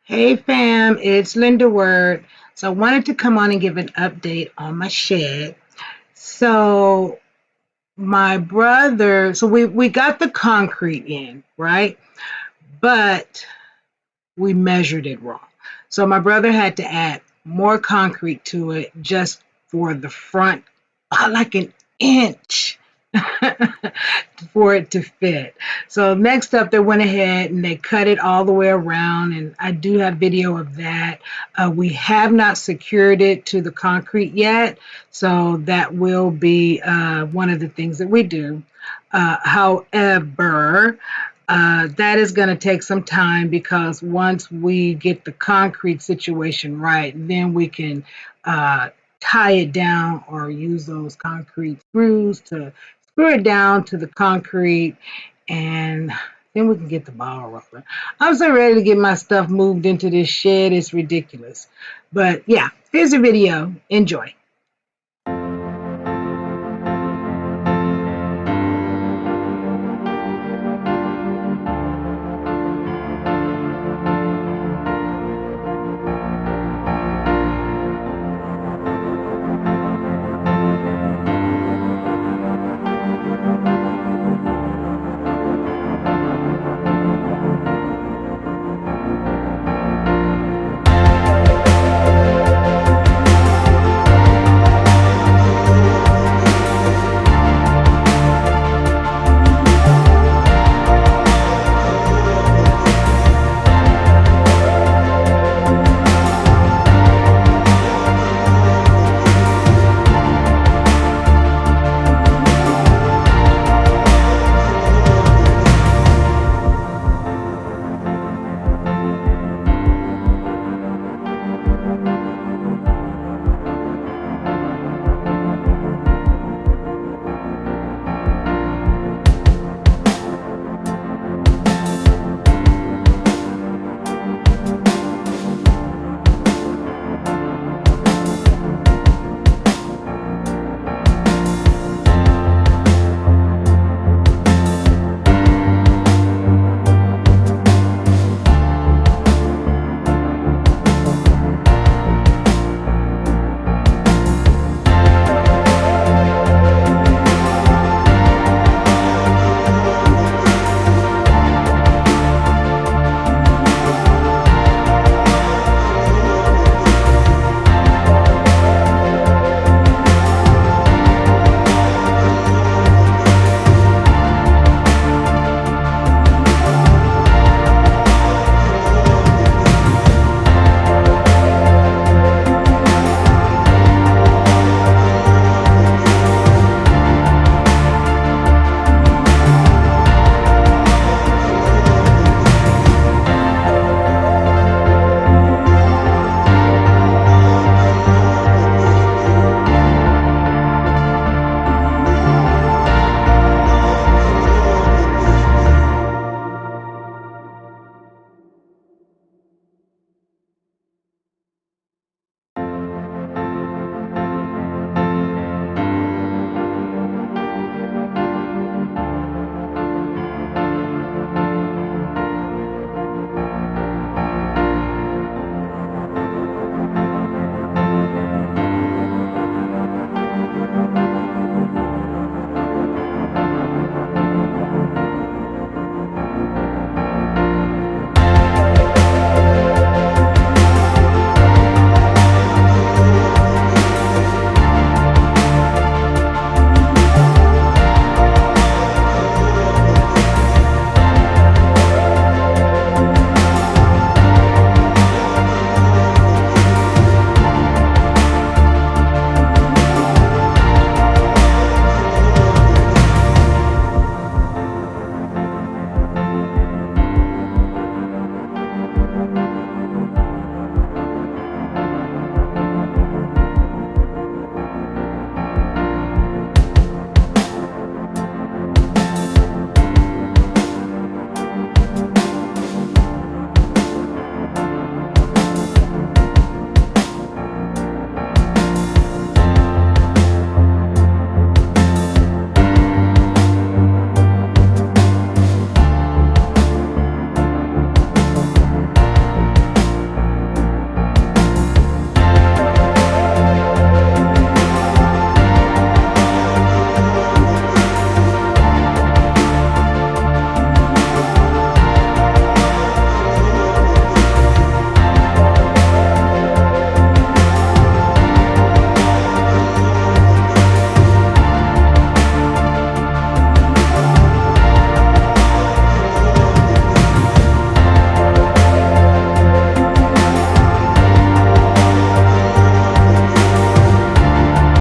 Hey fam, it's Linda Word. So I wanted to come on and give an update on my shed. So my brother, so we got the concrete in, right? But we measured it wrong. So my brother had to add more concrete to it just for the front, like an inch for it to fit. So next up, they went ahead and they cut it all the way around, and I do have video of that. We have not secured it to the concrete yet, so that will be one of the things that we do. However, that is going to take some time because once we get the concrete situation right, then we can tie it down or use those concrete screws to screw it down to the concrete, and then we can get the ball rolling. I'm so ready to get my stuff moved into this shed. It's ridiculous. But yeah, here's a video. Enjoy.